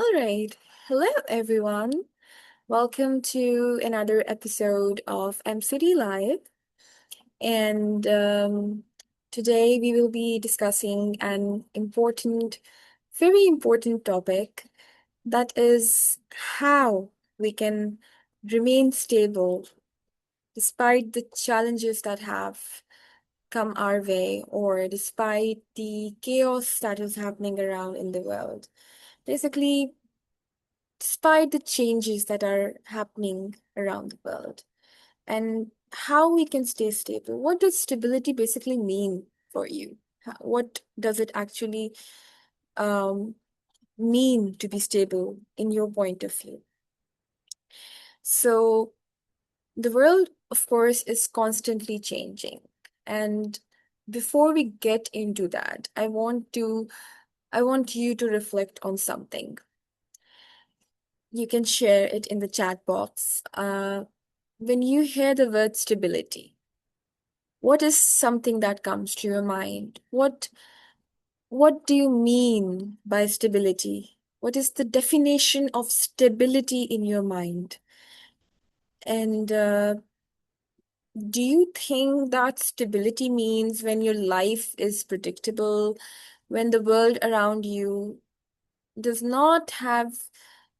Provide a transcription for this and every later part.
All right. Hello, everyone. Welcome to another episode of MCD Live. And today we will be discussing an very important topic that is how we can remain stable despite the challenges that have come our way or despite the chaos that is happening around in the world. Basically, despite the changes that are happening around the world and how we can stay stable. What does stability basically mean for you? What does it actually um, mean to be stable in your point of view? So, the world, of course, is constantly changing. And before we get into that, I want you to reflect on something. You can share it in the chat box. When you hear the word stability, what is something that comes to your mind? What do you mean by stability? What is the definition of stability in your mind? And do you think that stability means when your life is predictable, when the world around you does not have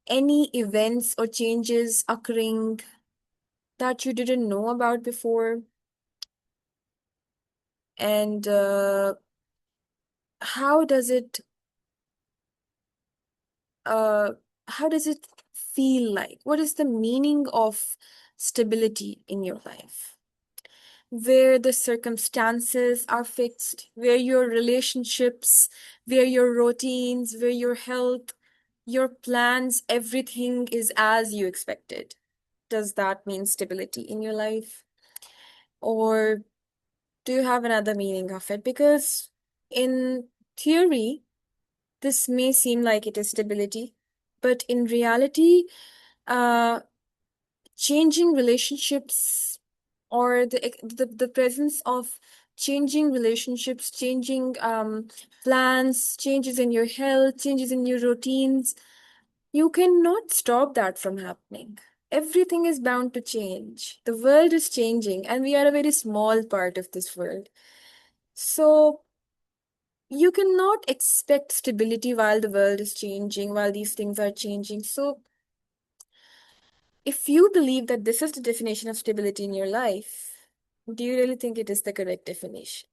any events or changes occurring that you didn't know about before? And how does it uh how does it feel like? What is the meaning of stability in your life? Where the circumstances are fixed, where your relationships, where your routines, where your health, your plans, everything is as you expected. Does that mean stability in your life? Or do you have another meaning of it? Because in theory, this may seem like it is stability, but in reality, uh, changing relationships or the presence of changing relationships, changing plans, changes in your health, changes in your routines, you cannot stop that from happening. Everything is bound to change. The world is changing, and we are a very small part of this world. So you cannot expect stability while the world is changing, while these things are changing. So, if you believe that this is the definition of stability in your life, do you really think it is the correct definition?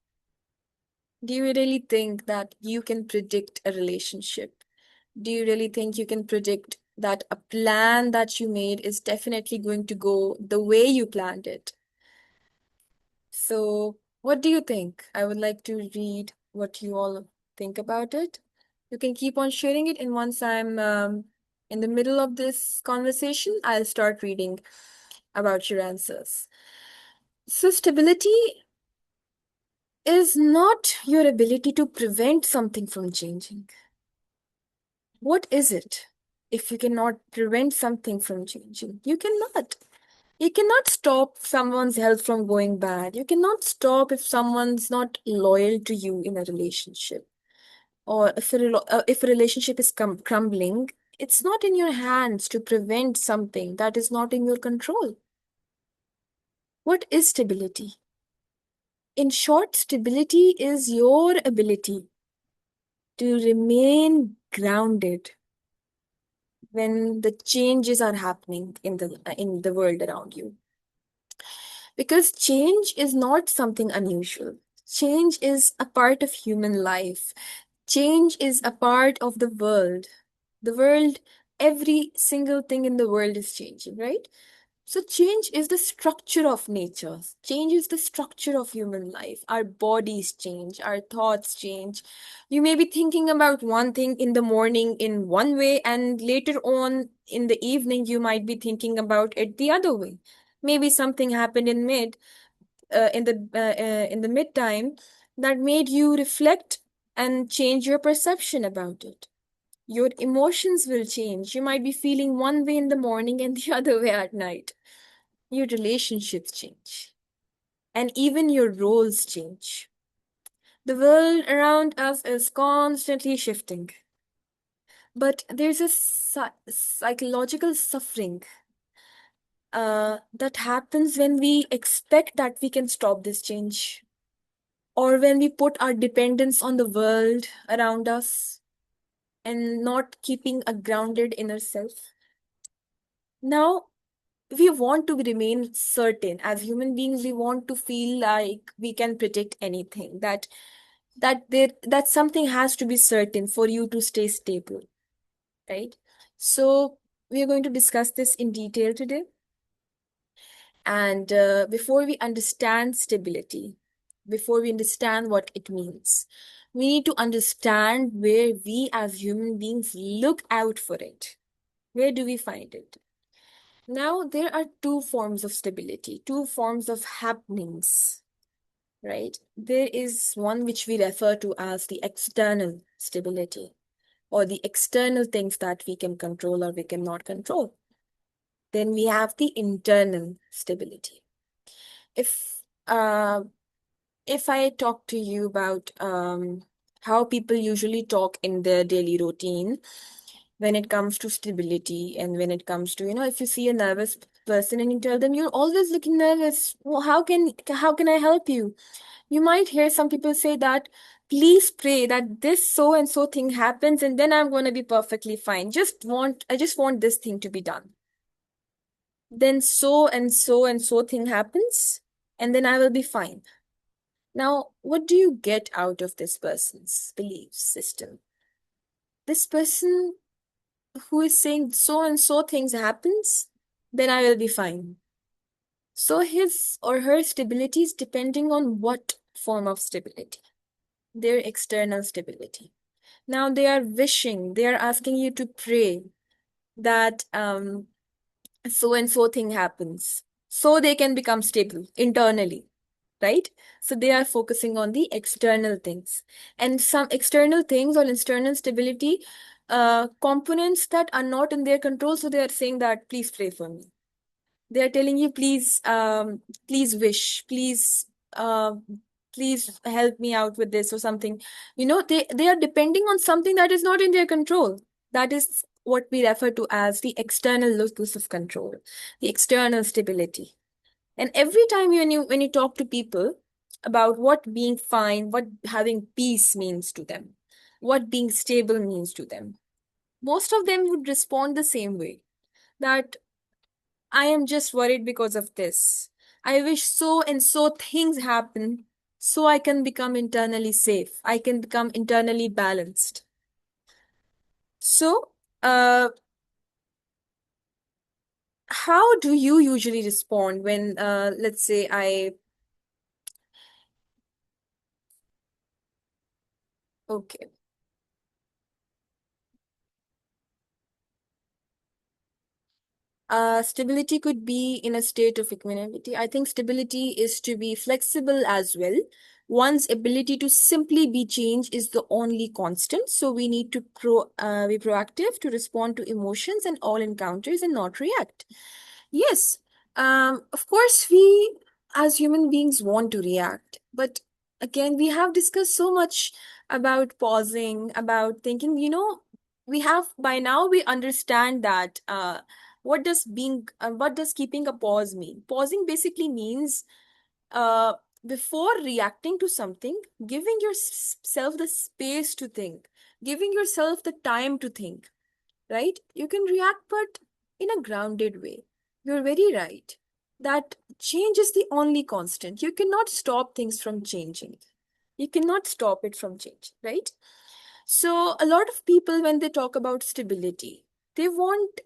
Do you really think that you can predict a relationship? Do you really think you can predict that a plan that you made is definitely going to go the way you planned it? So, what do you think? I would like to read what you all think about it. You can keep on sharing it, and once I'm in the middle of this conversation, I'll start reading about your answers. So, stability is not your ability to prevent something from changing. What is it if you cannot prevent something from changing? You cannot. You cannot stop someone's health from going bad. You cannot stop if someone's not loyal to you in a relationship. Or if a relationship is crumbling, it's not in your hands to prevent something that is not in your control. What is stability? In short, stability is your ability to remain grounded when the changes are happening in the world around you. Because change is not something unusual. Change is a part of human life. Change is a part of the world. The world, every single thing in the world is changing, right? So, change is the structure of nature. Change is the structure of human life. Our bodies change, our thoughts change. You may be thinking about one thing in the morning in one way, and later on in the evening, you might be thinking about it the other way. Maybe something happened in the mid time that made you reflect and change your perception about it. Your emotions will change. You might be feeling one way in the morning and the other way at night. Your relationships change, and even your roles change. The world around us is constantly shifting. But there's a psychological suffering that happens when we expect that we can stop this change, or when we put our dependence on the world around us and not keeping a grounded inner self. Now, we want to remain certain. As human beings, we want to feel like we can predict anything, that something has to be certain for you to stay stable, right? So we are going to discuss this in detail today. And before we understand stability, before we understand what it means, we need to understand where we as human beings look out for it. Where do we find it? Now, there are two forms of stability, two forms of happenings, right? There is one which we refer to as the external stability, or the external things that we can control or we cannot control. Then we have the internal stability. If uh, if I talk to you about how people usually talk in their daily routine when it comes to stability, and when it comes to, if you see a nervous person and you tell them you're always looking nervous, well, how can I help you? You might hear some people say that, please pray that this so and so thing happens and then I'm going to be perfectly fine. I just want this thing to be done. Then so and so and so thing happens and then I will be fine. Now, what do you get out of this person's belief system? This person who is saying so and so things happens, then I will be fine. So his or her stability is depending on what form of stability? Their external stability. Now they are wishing, they are asking you to pray that so and so thing happens so they can become stable internally, right? So they are focusing on the external things, and some external things or external stability components that are not in their control. So they are saying that, please pray for me. They are telling you, please wish, uh, please help me out with this or something. They are depending on something that is not in their control. That is what we refer to as the external locus of control, the external stability. And every time when you talk to people about what being fine, what having peace means to them, what being stable means to them, most of them would respond the same way, that I am just worried because of this. I wish so and so things happen so I can become internally safe. I can become internally balanced. So, how do you usually respond when, let's say, okay. Stability could be in a state of equanimity. I think stability is to be flexible as well. One's ability to simply be changed is the only constant. So we need to be proactive to respond to emotions and all encounters and not react. Yes, of course, we as human beings want to react, but again, we have discussed so much about pausing, about thinking. We have by now we understand that what does keeping a pause mean? Pausing basically means uh, before reacting to something, giving yourself the space to think, giving yourself the time to think, right? You can react, but in a grounded way. You're very right. That change is the only constant. You cannot stop things from changing. You cannot stop it from changing, right? So, a lot of people, when they talk about stability, they want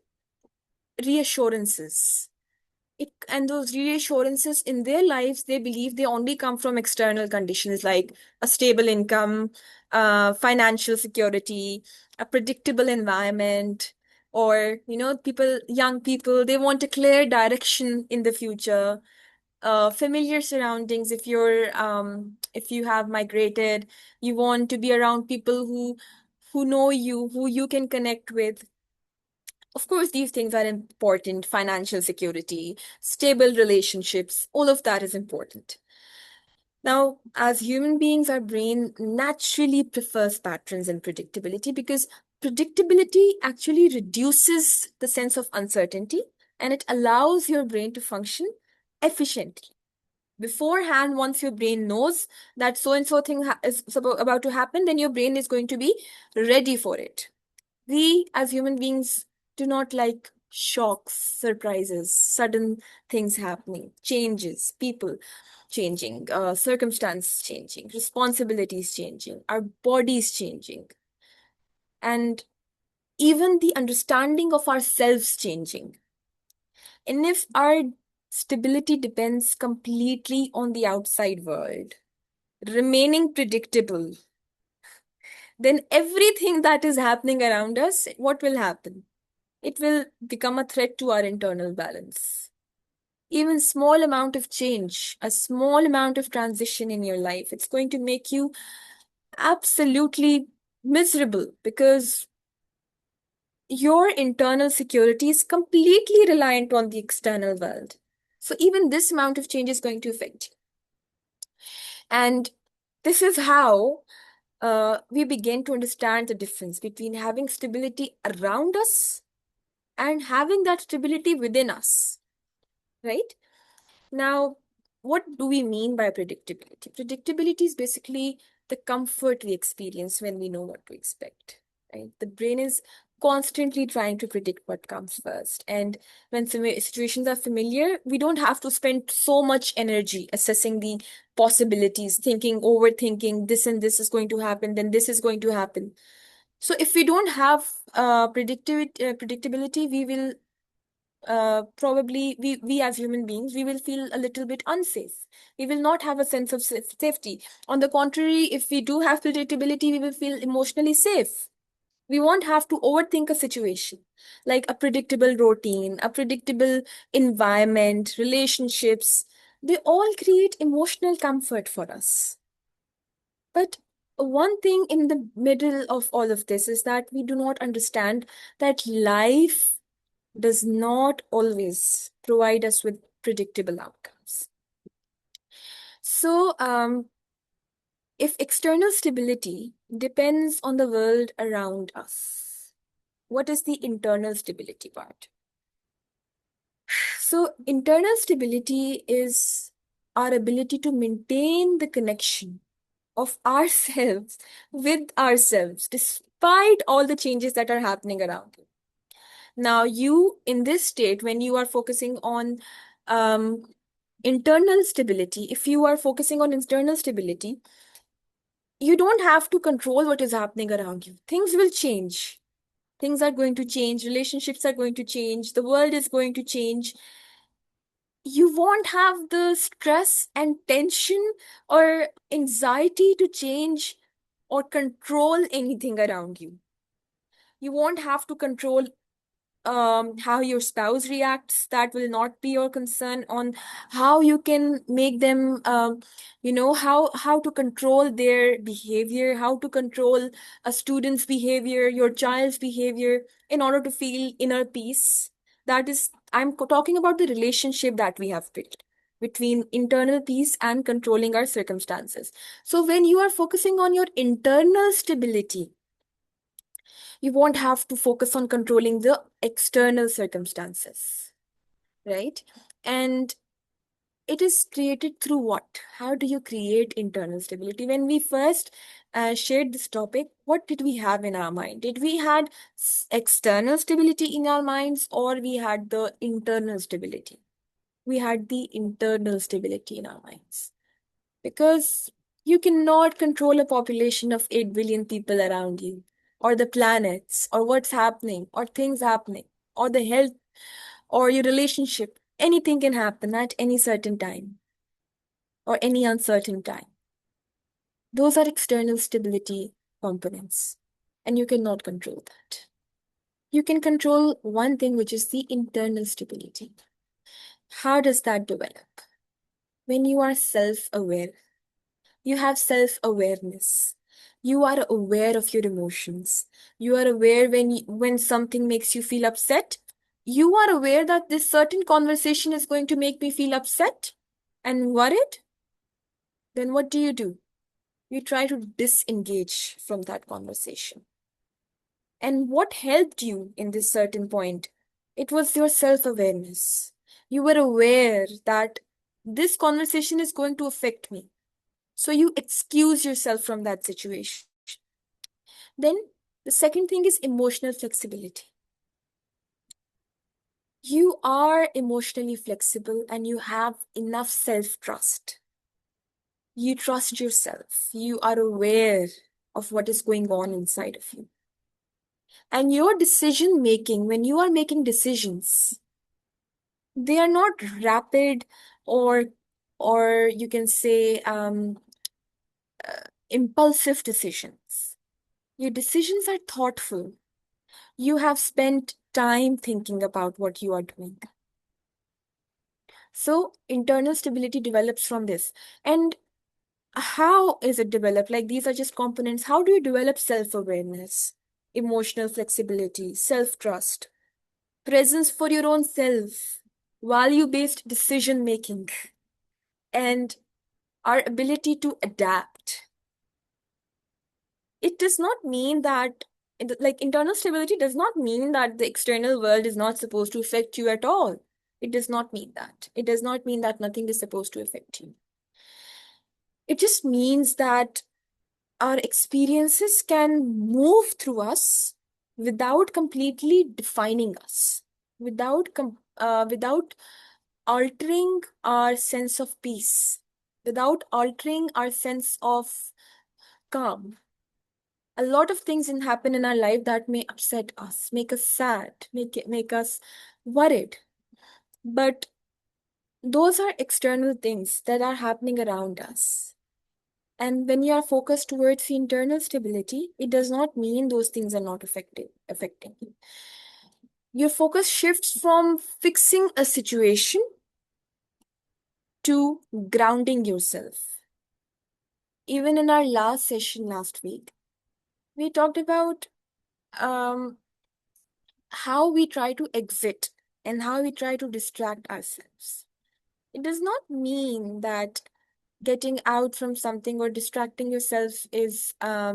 reassurances. And those reassurances in their lives, they believe they only come from external conditions like a stable income, financial security, a predictable environment, or young people, they want a clear direction in the future, familiar surroundings. If you have migrated, you want to be around people who know you, who you can connect with. Of course, these things are important: financial security, stable relationships, all of that is important. Now, as human beings, our brain naturally prefers patterns and predictability because predictability actually reduces the sense of uncertainty and it allows your brain to function efficiently. Beforehand, once your brain knows that so and so thing is about to happen, then your brain is going to be ready for it. We as human beings do not like shocks, surprises, sudden things happening, changes, people changing, circumstances changing, responsibilities changing, our bodies changing, and even the understanding of ourselves changing. And if our stability depends completely on the outside world, remaining predictable, then everything that is happening around us, what will happen? It will become a threat to our internal balance. Even small amount of change, a small amount of transition in your life, it's going to make you absolutely miserable because your internal security is completely reliant on the external world. So even this amount of change is going to affect you. And this is how we begin to understand the difference between having stability around us and having that stability within us, right? Now, what do we mean by predictability? Predictability is basically the comfort we experience when we know what to expect, right? The brain is constantly trying to predict what comes first. And when situations are familiar, we don't have to spend so much energy assessing the possibilities, thinking, overthinking, this and this is going to happen, then this is going to happen. So if we don't have predictability, we will probably we as human beings we will feel a little bit unsafe. We will not have a sense of safety. On the contrary, if we do have predictability, we will feel emotionally safe. We won't have to overthink a situation, like a predictable routine, a predictable environment, relationships. They all create emotional comfort for us. But one thing in the middle of all of this is that we do not understand that life does not always provide us with predictable outcomes. So, if external stability depends on the world around us, what is the internal stability part? So, internal stability is our ability to maintain the connection of ourselves with ourselves despite all the changes that are happening around you. Now, you in this state, when you are focusing on um, internal stability, if you are focusing on internal stability, you don't have to control what is happening around you. Things will change. Things are going to change. Relationships are going to change. The world is going to change. You won't have the stress and tension or anxiety to change or control anything around you. You won't have to control how your spouse reacts. That will not be your concern. On how you can make them how to control their behavior, how to control a student's behavior, your child's behavior, in order to feel inner peace. That is, I'm talking about the relationship that we have built between internal peace and controlling our circumstances. So when you are focusing on your internal stability, you won't have to focus on controlling the external circumstances, right? And it is created through what? How do you create internal stability? When we first shared this topic, what did we have in our mind? Did we had external stability in our minds, or we had the internal stability? We had the internal stability in our minds, because you cannot control a population of 8 billion people around you, or the planets, or what's happening, or things happening, or the health, or your relationship. Anything can happen at any certain time, or any uncertain time. Those are external stability components, and you cannot control that. You can control one thing, which is the internal stability. How does that develop? When you are self aware. You have self awareness. You are aware of your emotions. You are aware when something makes you feel upset. You are aware that this certain conversation is going to make me feel upset and worried. then what do? You try to disengage from that conversation. And what helped you in this certain point? It was your self-awareness. You were aware that this conversation is going to affect me. So you excuse yourself from that situation. Then the second thing is emotional flexibility. You are emotionally flexible and you have enough self-trust. You trust yourself. You are aware of what is going on inside of you. And your decision making, when you are making decisions, they are not rapid or you can say impulsive decisions. Your decisions are thoughtful. You have spent time thinking about what you are doing. So internal stability develops from this. And how is it developed? Like these are just components. How do you develop self-awareness, emotional flexibility, self-trust, presence for your own self, value-based decision making, and our ability to adapt? It does not mean that, like, internal stability does not mean that the external world is not supposed to affect you at all. It does not mean that. It does not mean that nothing is supposed to affect you. It just means that our experiences can move through us without completely defining us, without altering our sense of peace, without altering our sense of calm. A lot of things can happen in our life that may upset us, make us sad, make us worried. But those are external things that are happening around us. And when you are focused towards the internal stability, it does not mean those things are not affecting you. Your focus shifts from fixing a situation to grounding yourself. Even in our last session last week, we talked about um, how we try to exit and how we try to distract ourselves. It does not mean that getting out from something or distracting yourself is not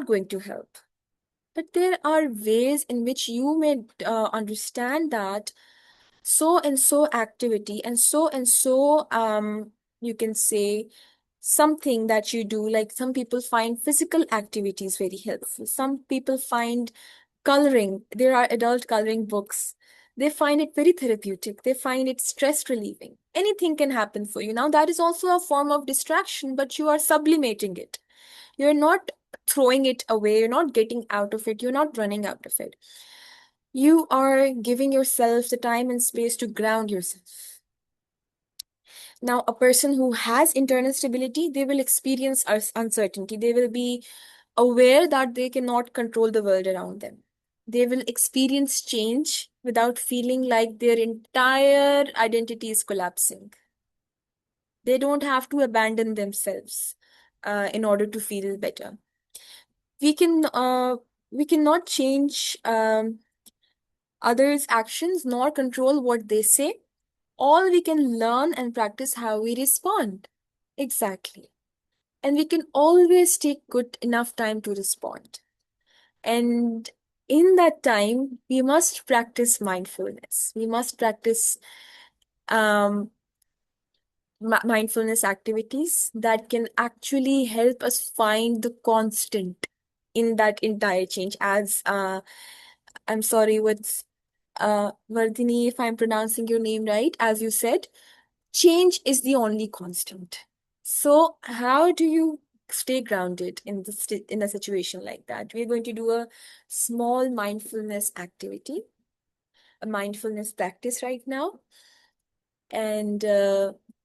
going to help. But there are ways in which you may understand that so and so activity and so you can say something that you do. Like some people find physical activities very helpful. Some people find coloring. There are adult coloring books. They find it very therapeutic. They find it stress relieving. Anything can happen for you. Now, that is also a form of distraction, but you are sublimating it. You're not throwing it away. You're not getting out of it. You're not running out of it. You are giving yourself the time and space to ground yourself. Now, a person who has internal stability, they will experience uncertainty. They will be aware that they cannot control the world around them. They will experience change without feeling like their entire identity is collapsing. They don't have to abandon themselves in order to feel better. We can we cannot change others' actions nor control what they say. All we can learn and practice how we respond. Exactly. And we can always take good enough time to respond. And in that time, we must practice mindfulness. We must practice um, mindfulness activities that can actually help us find the constant in that entire change. As I'm sorry, what's Vardhini, if I'm pronouncing your name right, as you said, change is the only constant. So, how do you stay grounded in in a situation like that? We're going to do a small mindfulness activity, a mindfulness practice right now, and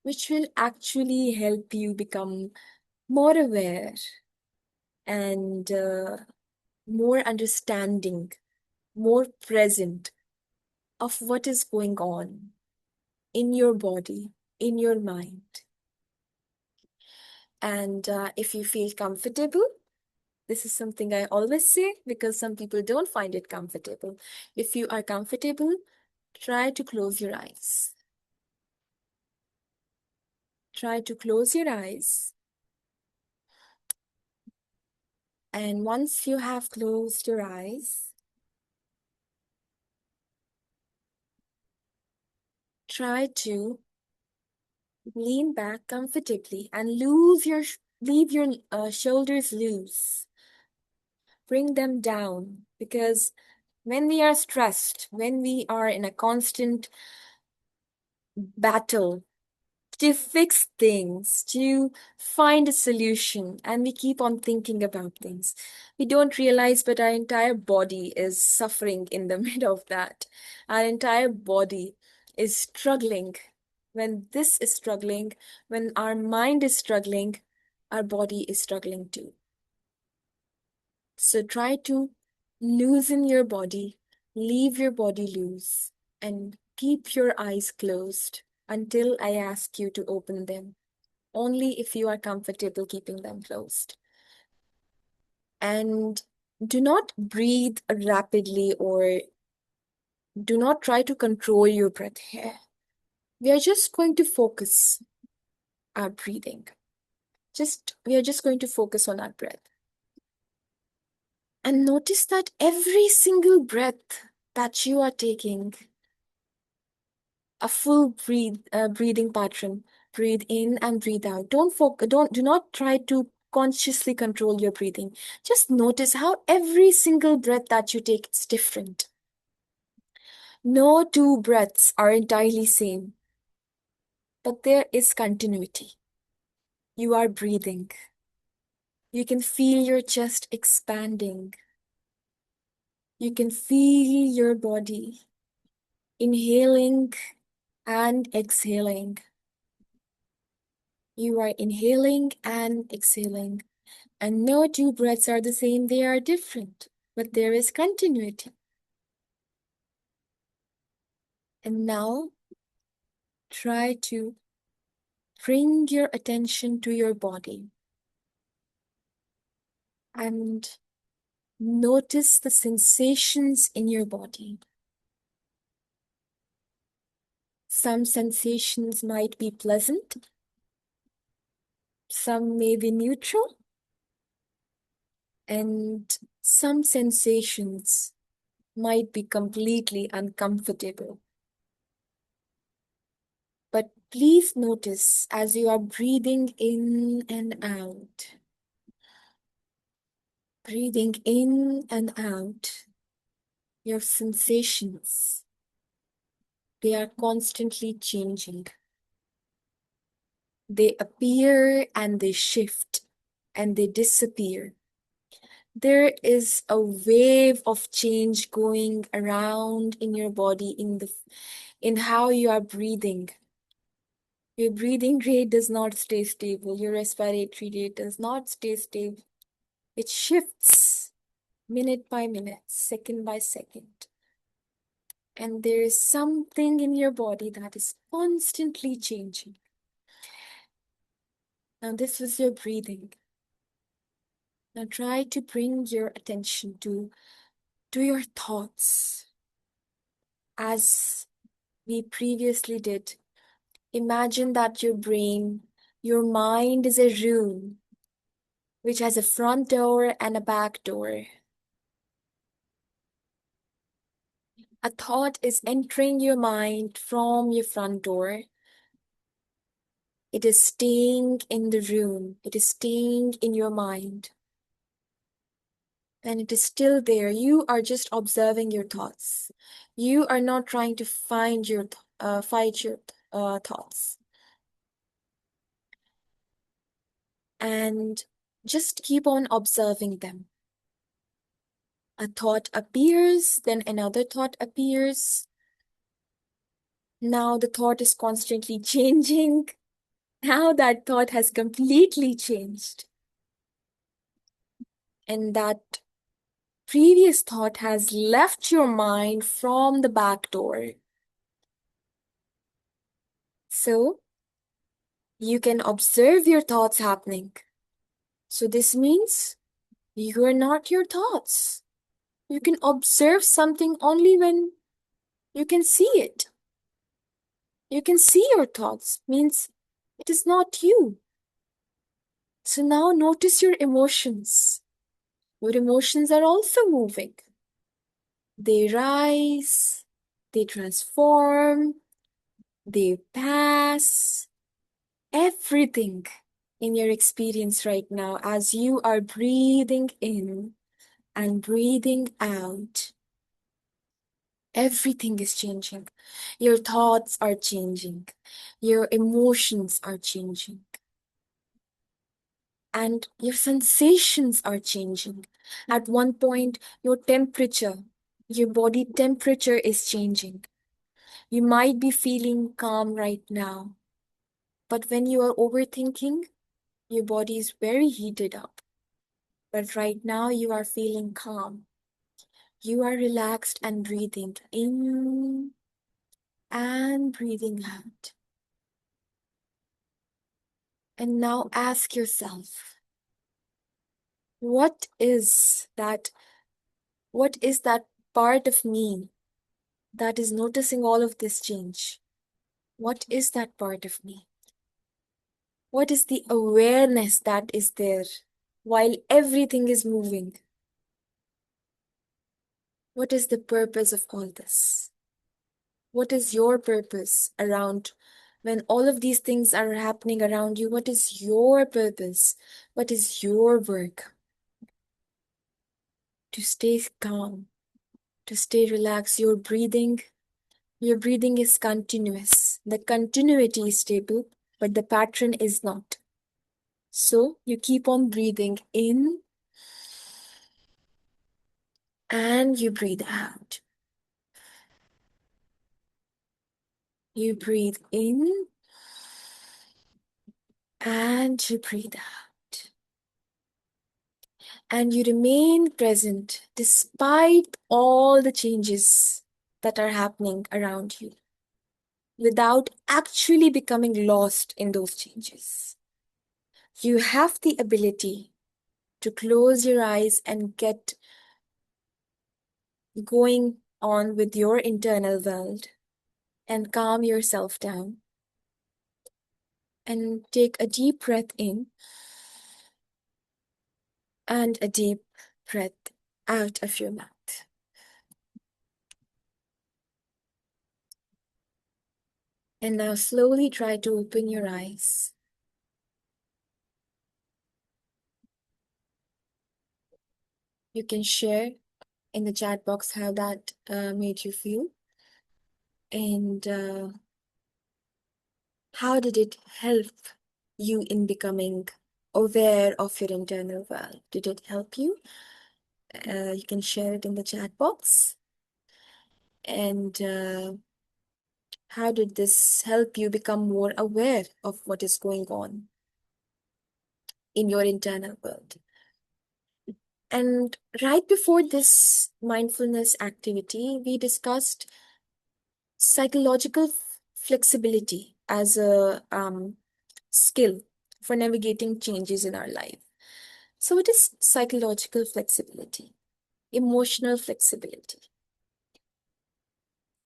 which will actually help you become more aware and more understanding, more present of what is going on in your body, in your mind. And if you feel comfortable, this is something I always say because some people don't find it comfortable. If you are comfortable, try to close your eyes. Try to close your eyes. And once you have closed your eyes, try to lean back comfortably and leave your shoulders loose. Bring them down, because when we are stressed, when we are in a constant battle to fix things, to find a solution, and we keep on thinking about things, we don't realize, but our entire body is suffering in the middle of that. Our entire body is struggling. When this is struggling, when our mind is struggling, our body is struggling too. So try to loosen your body, leave your body loose, and keep your eyes closed until I ask you to open them. Only if you are comfortable keeping them closed. And do not breathe rapidly, or do not try to control your breath here. We are just going to focus our breathing. We are just going to focus on our breath. And notice that every single breath that you are taking, a full breathing pattern. Breathe in and breathe out. Do not try to consciously control your breathing. Just notice how every single breath that you take is different. No two breaths are entirely same, but there is continuity. You are breathing. You can feel your chest expanding. You can feel your body inhaling and exhaling. You are inhaling and exhaling. And no two breaths are the same, they are different, but there is continuity. And now, try to bring your attention to your body and notice the sensations in your body. Some sensations might be pleasant, some may be neutral, and some sensations might be completely uncomfortable. But please notice as you are breathing in and out. Breathing in and out, your sensations, they are constantly changing. They appear and they shift and they disappear. There is a wave of change going around in your body, in how you are breathing. Your breathing rate does not stay stable. Your respiratory rate does not stay stable. It shifts minute by minute, second by second. And there is something in your body that is constantly changing. Now, this is your breathing. Now, try to bring your attention to your thoughts. As we previously did, imagine that your mind is a room which has a front door and a back door. A thought is entering your mind from your front door. It is staying in the room. It is staying in your mind. And it is still there. You are just observing your thoughts. You are not trying to fight your thoughts. And just keep on observing them. A thought appears, then another thought appears. Now the thought is constantly changing. Now that thought has completely changed. And that previous thought has left your mind from the back door. So you can observe your thoughts happening. So this means you are not your thoughts. You can observe something only when you can see it. You can see your thoughts, means It is not you. So now notice your emotions. Your emotions are also moving. They rise, they transform, they pass. Everything in your experience right now as you are breathing in and breathing out. Everything is changing. Your thoughts are changing. Your emotions are changing. And your sensations are changing. At one point, your temperature, your body temperature is changing. You might be feeling calm right now, but when you are overthinking, your body is very heated up. But right now, you are feeling calm. You are relaxed and breathing in and breathing out. And now ask yourself, what is that? What is that part of me that is noticing all of this change? What is that part of me? What is the awareness that is there while everything is moving? What is the purpose of all this? What is your purpose around when all of these things are happening around you? What is your purpose? What is your work? To stay calm, to stay relaxed. Your breathing is continuous. The continuity is stable, but the pattern is not. So you keep on breathing in and you breathe out. You breathe in and you breathe out. And you remain present despite all the changes that are happening around you without actually becoming lost in those changes. You have the ability to close your eyes and get going on with your internal world and calm yourself down and take a deep breath in and a deep breath out of your mouth. And now slowly try to open your eyes. You can share in the chat box how that made you feel and how did it help you in becoming aware of your internal world? Did it help you? You can share it in the chat box. And how did this help you become more aware of what is going on in your internal world? And right before this mindfulness activity, we discussed psychological flexibility as a skill for navigating changes in our life. So, what is psychological flexibility? Emotional flexibility.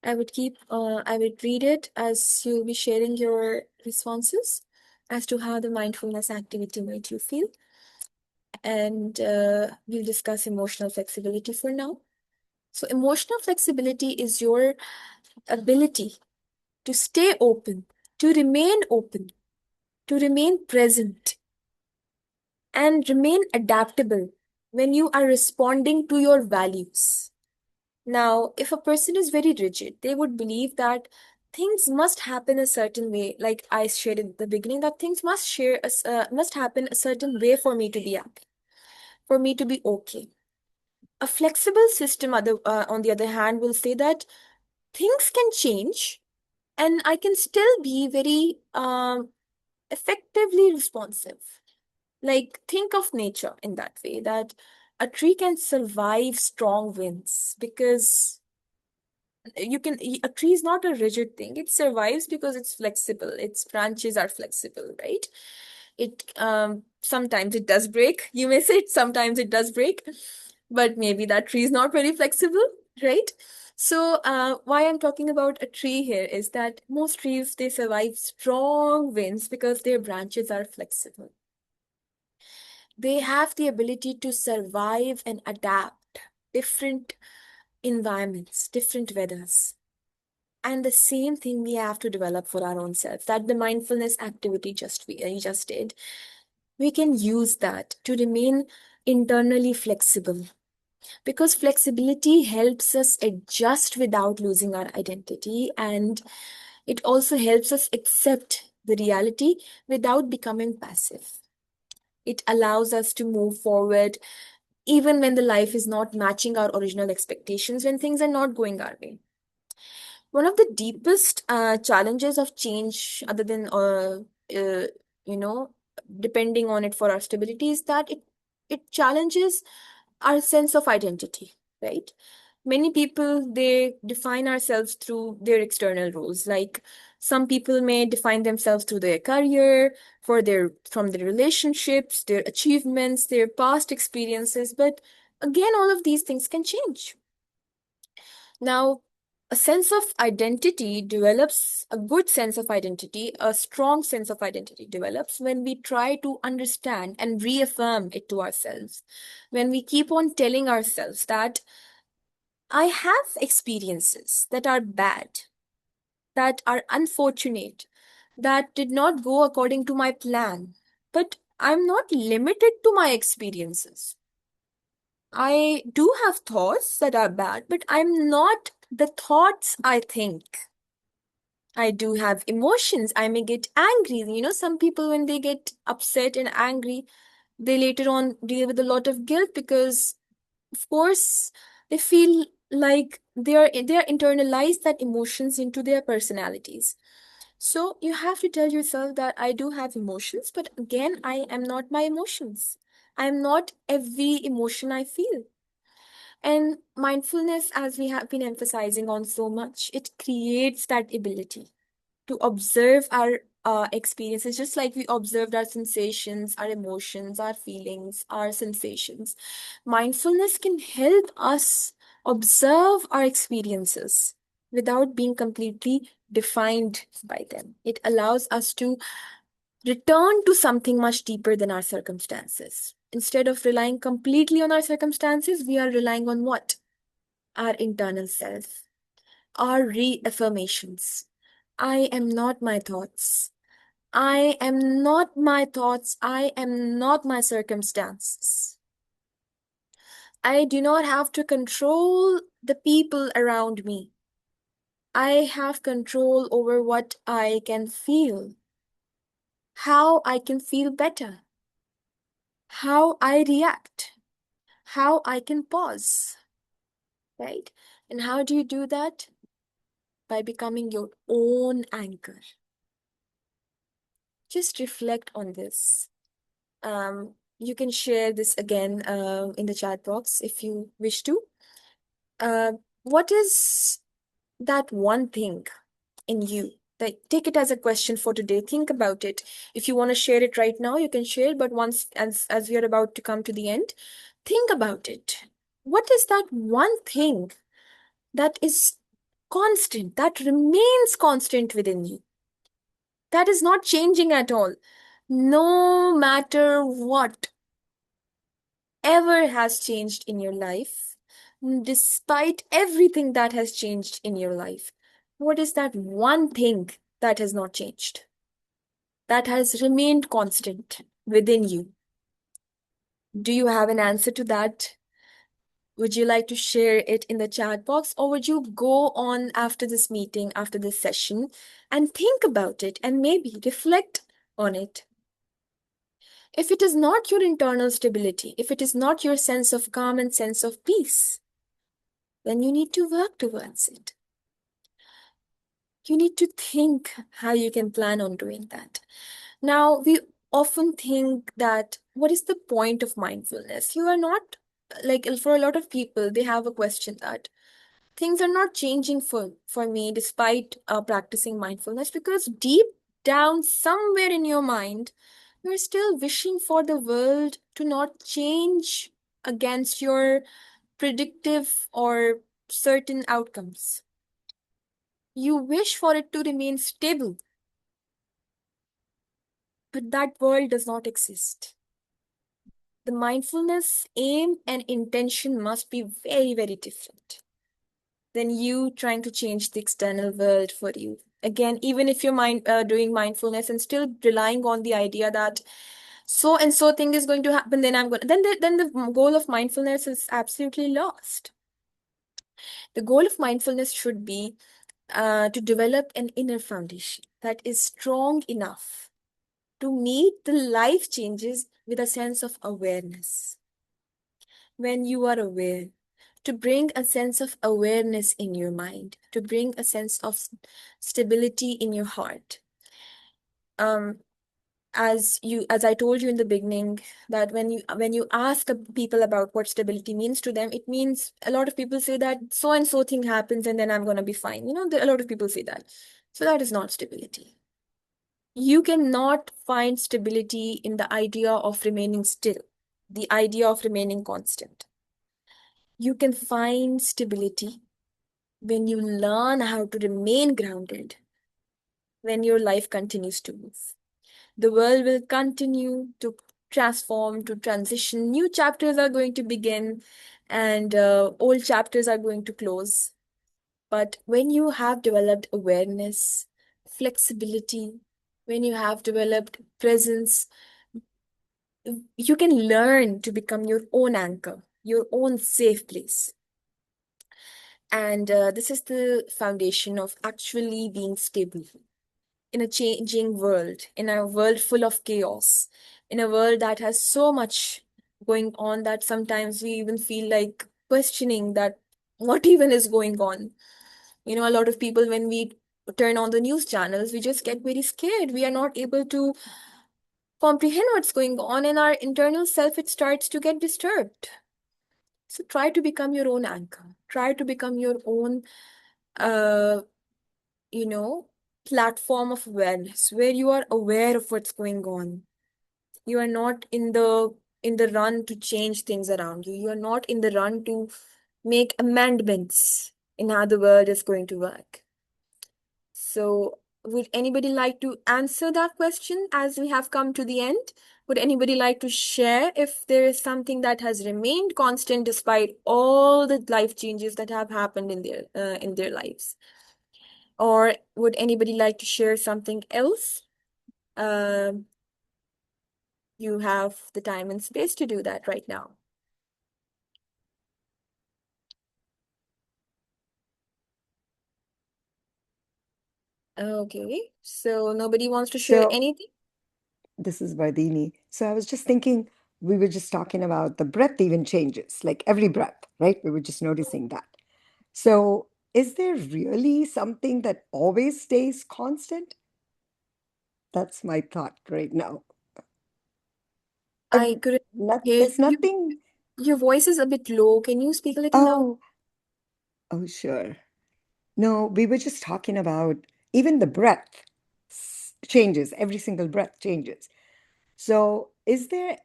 I would read it as you'll be sharing your responses as to how the mindfulness activity made you feel. And we'll discuss emotional flexibility for now. So, emotional flexibility is your ability to stay open, to remain present, and remain adaptable when you are responding to your values. Now, if a person is very rigid, they would believe that things must happen a certain way, like I shared in the beginning, that things must happen a certain way for me to be happy, for me to be okay. A flexible system, on the other hand, will say that things can change and I can still be very effectively responsive. Like, think of nature in that way, that a tree can survive strong winds because a tree is not a rigid thing. It survives because it's flexible. Its branches are flexible, right? It sometimes it does break. You may say sometimes it does break, but maybe that tree is not very flexible. right? So, why I'm talking about a tree here is that most trees, they survive strong winds because their branches are flexible. They have the ability to survive and adapt different environments, different weathers. And the same thing we have to develop for our own selves. That the mindfulness activity you just did, we can use that to remain internally flexible, because flexibility helps us adjust without losing our identity, and it also helps us accept the reality without becoming passive. It allows us to move forward even when the life is not matching our original expectations, when things are not going our way. One of the deepest challenges of change, other than you know, depending on it for our stability, is that it challenges our sense of identity, right? Many people, they define ourselves through their external roles. Like some people may define themselves through their career, from their relationships, their achievements, their past experiences. But again, all of these things can change. Now, a sense of identity develops, a good sense of identity, a strong sense of identity develops when we try to understand and reaffirm it to ourselves. When we keep on telling ourselves that I have experiences that are bad, that are unfortunate, that did not go according to my plan, but I'm not limited to my experiences. I do have thoughts that are bad, but I'm not the thoughts I think. I do have emotions. I may get angry. You know, some people, when they get upset and angry, they later on deal with a lot of guilt because, of course, they feel like they are internalized that emotions into their personalities. So you have to tell yourself that I do have emotions, but again, I am not my emotions. I'm not every emotion I feel. And mindfulness, as we have been emphasizing on so much, it creates that ability to observe our experiences, just like we observed our sensations, our emotions, our feelings, our sensations. Mindfulness can help us observe our experiences without being completely defined by them. It allows us to return to something much deeper than our circumstances. Instead of relying completely on our circumstances, we are relying on what? Our internal self, our reaffirmations. I am not my thoughts. I am not my thoughts. I am not my circumstances. I do not have to control the people around me. I have control over what I can feel, how I can feel better, how I react, how I can pause, right? And how do you do that? By becoming your own anchor. Just reflect on this. You can share this again in the chat box if you wish to. Uh, what is that one thing in you? Like, take it as a question for today. Think about it. If you want to share it right now, you can share it. But once, as we are about to come to the end, think about it. What is that one thing that is constant, that remains constant within you, that is not changing at all, no matter what ever has changed in your life, despite everything that has changed in your life? What is that one thing that has not changed, that has remained constant within you? Do you have an answer to that? Would you like to share it in the chat box, or would you go on after this meeting, after this session, and think about it and maybe reflect on it? If it is not your internal stability, if it is not your sense of calm and sense of peace, then you need to work towards it. You need to think how you can plan on doing that. Now, we often think that what is the point of mindfulness? You are not, like, for a lot of people, they have a question that things are not changing for me despite practicing mindfulness, because deep down, somewhere in your mind, you're still wishing for the world to not change against your predictive or certain outcomes. You wish for it to remain stable, but that world does not exist. The mindfulness aim and intention must be very, very different than you trying to change the external world for you. Again, even if you're doing mindfulness and still relying on the idea that so and so thing is going to happen, then I'm going then the goal of mindfulness is absolutely lost. The goal of mindfulness should be to develop an inner foundation that is strong enough to meet the life changes with a sense of awareness. When you are aware, to bring a sense of awareness in your mind, to bring a sense of stability in your heart. Um, as I told you in the beginning, that when you ask people about what stability means to them, it means a lot of people say that so and so thing happens and then I'm gonna be fine. A lot of people say that. So that is not stability. You cannot find stability in the idea of remaining still, the idea of remaining constant. You can find stability when you learn how to remain grounded when your life continues to move. The world will continue to transform, to transition. New chapters are going to begin, and old chapters are going to close. But when you have developed awareness, flexibility, when you have developed presence, you can learn to become your own anchor, your own safe place. And this is the foundation of actually being stable in a changing world, in a world full of chaos, in a world that has so much going on that sometimes we even feel like questioning that what even is going on. A lot of people, when we turn on the news channels, we just get very scared. We are not able to comprehend what's going on, and our internal self, it starts to get disturbed. So try to become your own anchor. Try to become your own uh, you know, platform of awareness where you are aware of what's going on. You are not in the run to change things around you. You are not in the run to make amendments in how the world is going to work. So, would anybody like to answer that question as we have come to the end? Would anybody like to share if there is something that has remained constant despite all the life changes that have happened in their lives? Or would anybody like to share something else? Um, you have the time and space to do that right now. Okay, so nobody wants to share So anything? this is Vardini. So I was just thinking, we were just talking about the breath even changes, like every breath, right? We were just noticing that. So is there really something that always stays constant? That's my thought right now. I couldn't hear There's you. nothing. Your voice is a bit low. Can you speak a little loud? Oh, oh, sure. No, we were just talking about even the breath changes, every single breath changes. So is there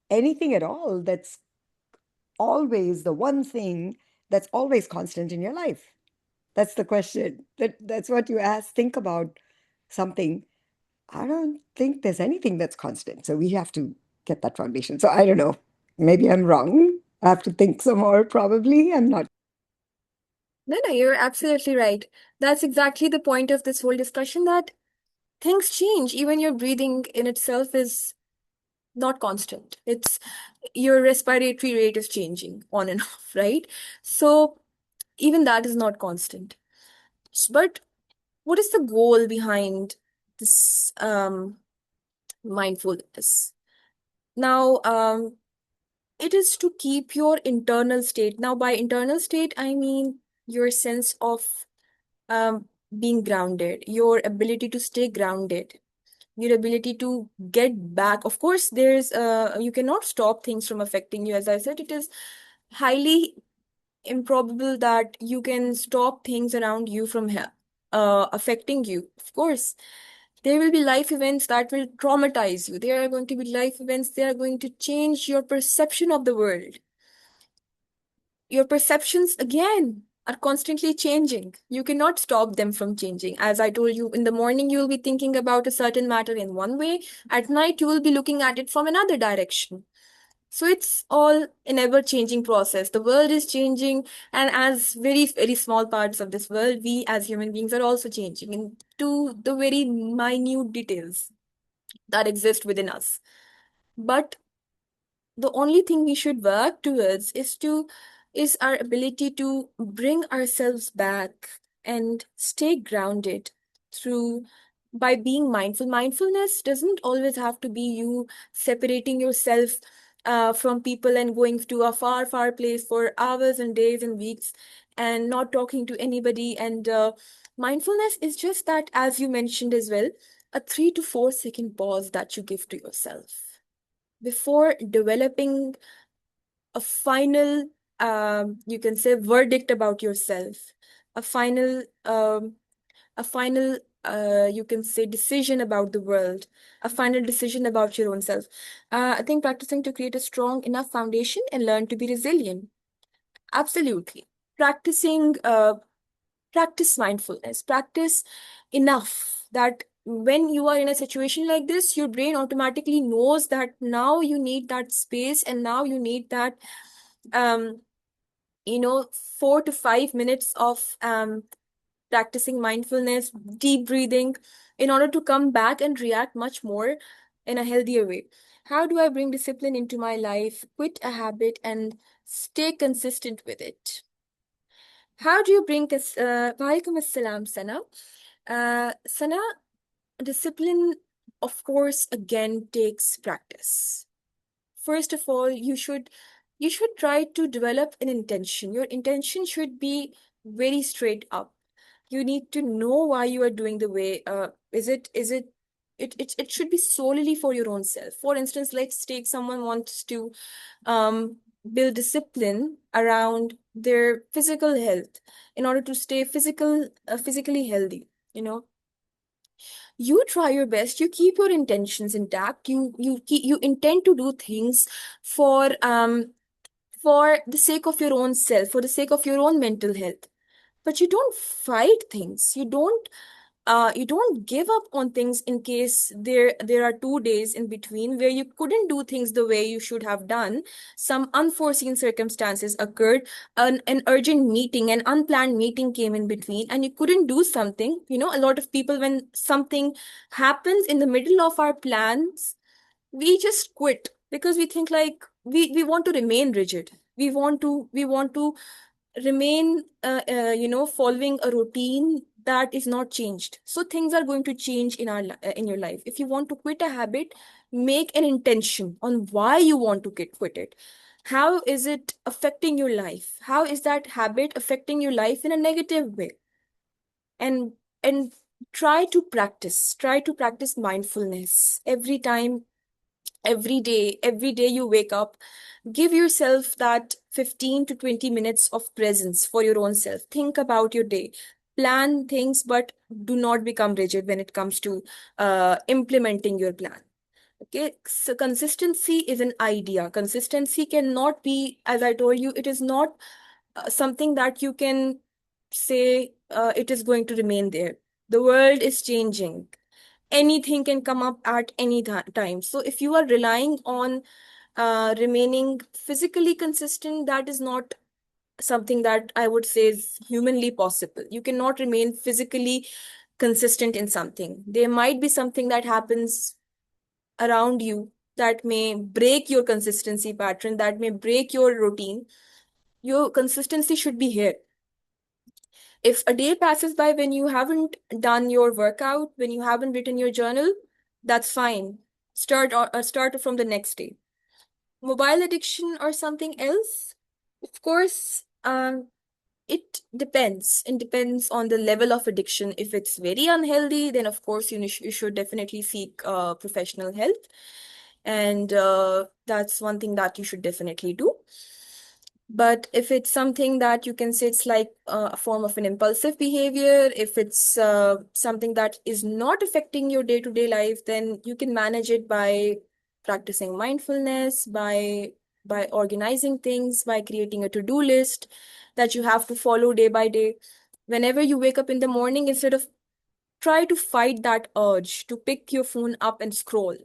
anything at all that's always the one thing that's always constant in your life? That's the question. That's what you ask. Think about something. I don't think there's anything that's constant. So we have to get that foundation. So I don't know. Maybe I'm wrong. I have to think some more, probably. I'm not. No, no, you're absolutely right. That's exactly the point of this whole discussion, that things change. Even your breathing in itself is not constant. It's your respiratory rate is changing on and off, right? So even that is not constant. But what is the goal behind this mindfulness? Now, it is to keep your internal state. Now, by internal state, I mean your sense of being grounded, your ability to stay grounded, your ability to get back. Of course, there's you cannot stop things from affecting you. As I said, it is highly improbable that you can stop things around you from affecting you. Of course, there will be life events that will traumatize you. There are going to be life events, they are going to change your perception of the world. Your perceptions, again, are constantly changing. You cannot stop them from changing. As I told you, in the morning, you will be thinking about a certain matter in one way. At night, you will be looking at it from another direction. So it's all an ever-changing process. The world is changing, and as very, very small parts of this world, we as human beings are also changing into the very minute details that exist within us. But the only thing we should work towards is our ability to bring ourselves back and stay grounded through by being mindful. Mindfulness doesn't always have to be you separating yourself from people and going to a far far place for hours and days and weeks and not talking to anybody. And mindfulness is just that, as you mentioned as well, a 3 to 4 second pause that you give to yourself before developing a final, you can say, verdict about yourself, a final, you can say, decision about the world, a final decision about your own self. I think practicing to create a strong enough foundation and learn to be resilient. Absolutely. Practicing, practice mindfulness, practice enough that when you are in a situation like this, your brain automatically knows that now you need that space and now you need that, um, 4 to 5 minutes of practicing mindfulness, deep breathing, in order to come back and react much more in a healthier way. How do I bring discipline into my life, quit a habit, and stay consistent with it? How do you bring Walaikum assalam, Sana. Sana, discipline, of course, again takes practice. First of all, you should try to develop an intention. Your intention should be very straight up. You need to know why you are doing the way. It should be solely for your own self. For instance, let's take someone wants to um build discipline around their physical health in order to stay physically healthy. You know, you try your best, you keep your intentions intact, you intend to do things for the sake of your own self, for the sake of your own mental health. But you don't fight things, you don't give up on things in case there are 2 days in between where you couldn't do things the way you should have done. Some unforeseen circumstances occurred, an urgent meeting, an unplanned meeting came in between, and you couldn't do something. A lot of people, when something happens in the middle of our plans, we just quit because we think like we want to remain rigid. We want to remain following a routine that is not changed. So things are going to change in your life. If you want to quit a habit, make an intention on why you want to quit it. How is it affecting your life? How is that habit affecting your life in a negative way? And try to practice mindfulness every time, every day you wake up. Give yourself that 15 to 20 minutes of presence for your own self. Think about your day, plan things, but do not become rigid when it comes to implementing your plan. Okay, so consistency is an idea. Consistency cannot be, as I told you, it is not something that you can say it is going to remain there. The world is changing, anything can come up at any time. So if you are relying on remaining physically consistent, that is not something that I would say is humanly possible. You cannot remain physically consistent in something. There might be something that happens around you that may break your consistency pattern, that may break your routine. Your consistency should be here. If a day passes by when you haven't done your workout, when you haven't written your journal, that's fine. Start from the next day. Mobile addiction or something else? Of course, it depends. It depends on the level of addiction. If it's very unhealthy, then of course you should definitely seek professional help, and that's one thing that you should definitely do. But if it's something that you can say it's like a form of an impulsive behavior, if it's something that is not affecting your day-to-day life, then you can manage it by practicing mindfulness, by organizing things, by creating a to-do list that you have to follow day by day. Whenever you wake up in the morning, instead of try to fight that urge to pick your phone up and scroll.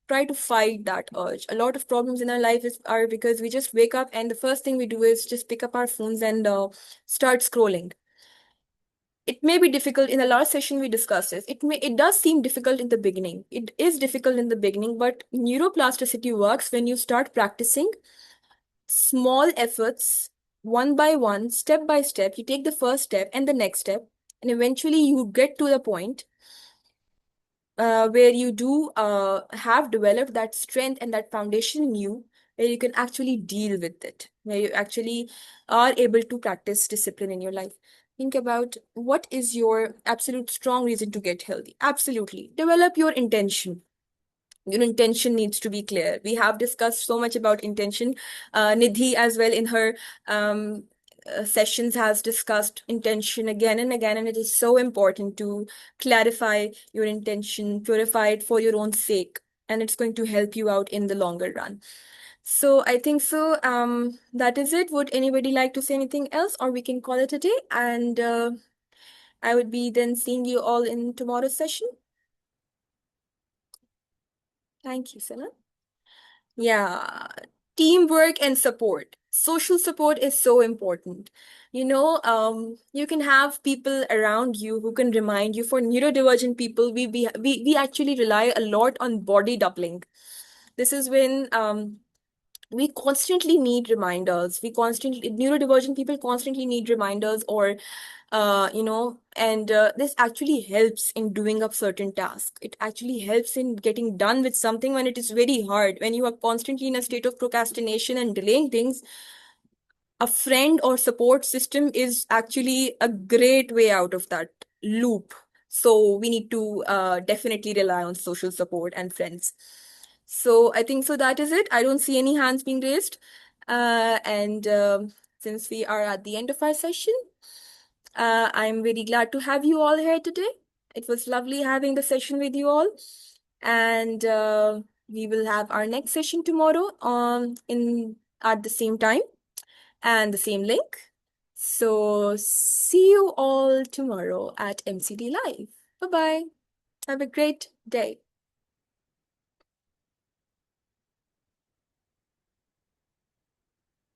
Try to fight that urge. A lot of problems in our life are because we just wake up and the first thing we do is just pick up our phones and start scrolling. It may be difficult. In the last session we discussed this. It does seem difficult in the beginning. It is difficult in the beginning, but neuroplasticity works when you start practicing small efforts, one by one, step by step. You take the first step and the next step, and eventually you get to the point where you do have developed that strength and that foundation in you, where you can actually deal with it, where you actually are able to practice discipline in your life. Think about what is your absolute strong reason to get healthy. Absolutely. Develop your intention. Your intention needs to be clear. We have discussed so much about intention. Nidhi, as well, in her um, sessions, has discussed intention again and again, and it is so important to clarify your intention, purify it for your own sake, and it's going to help you out in the longer run. So I think so. That is it. Would anybody like to say anything else, or we can call it a day? And I would be then seeing you all in tomorrow's session. Thank you, Sana. Yeah, teamwork and support. Social support is so important. You can have people around you who can remind you. For neurodivergent people, we actually rely a lot on body doubling. This is when we constantly need reminders. Neurodivergent people constantly need reminders, or and this actually helps in doing up certain tasks. It actually helps in getting done with something when it is very hard, when you are constantly in a state of procrastination and delaying things. A friend or support system is actually a great way out of that loop. So we need to definitely rely on social support and friends. So I think so that is it. I don't see any hands being raised. And since we are at the end of our session, I'm very glad to have you all here today. It was lovely having the session with you all. And we will have our next session tomorrow in at the same time and the same link. So see you all tomorrow at MCD Live. Bye bye. Have a great day.